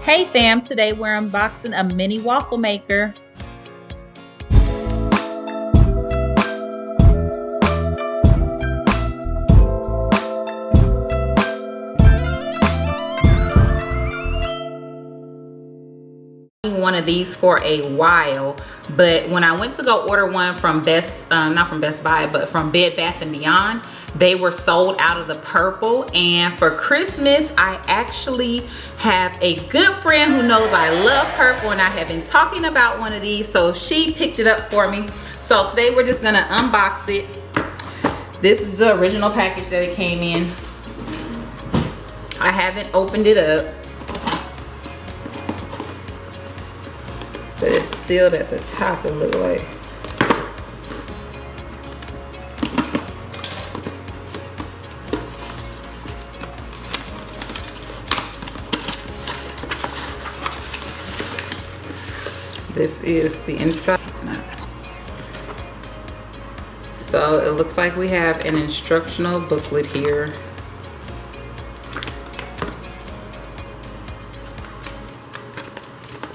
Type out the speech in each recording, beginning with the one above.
Hey fam, today we're unboxing a mini waffle maker. One of these for a while, but when I went to go order one from not from Best Buy, but from Bed Bath & Beyond, they were sold out of the purple. And for Christmas, I actually have a good friend who knows I love purple, and I have been talking about one of these, so she picked it up for me. So today we're just gonna unbox it. This is the original package that it came in. I haven't opened it up, but it's sealed at the top, it looks like. This is the inside. So it looks like we have an instructional booklet here.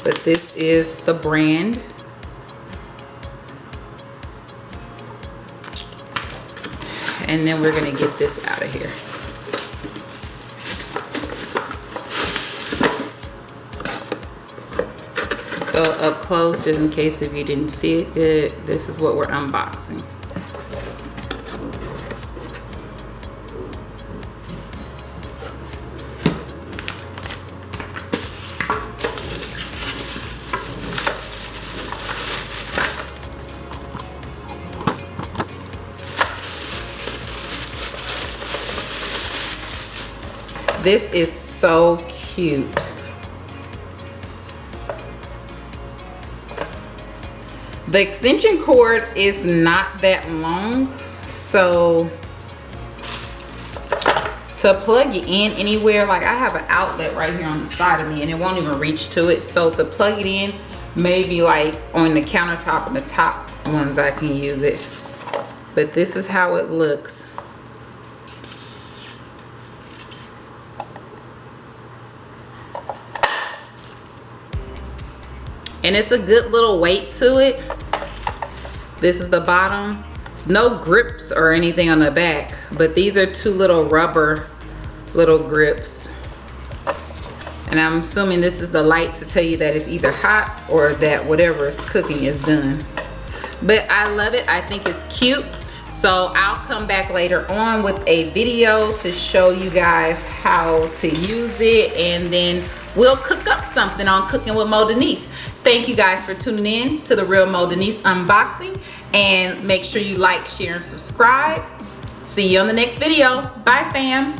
But this is the brand. And then we're gonna get this out of here. So up close, just in case if you didn't see it good, this is what we're unboxing. This is so cute. The extension cord is not that long, so to plug it in anywhere, like I have an outlet right here on the side of me and it won't even reach to it. So to plug it in, maybe like on the countertop and the top ones I can use it. But this is how it looks. And it's a good little weight to it. This is the bottom. There's no grips or anything on the back, but these are two little rubber little grips. And I'm assuming this is the light to tell you that it's either hot or that whatever is cooking is done. But I love it. I think it's cute. So I'll come back later on with a video to show you guys how to use it, and then we'll cook up something on Cooking with MoDenise. Thank you guys for tuning in to the Real MoDenise unboxing, and make sure you like, share, and subscribe. See you on the next video. Bye fam.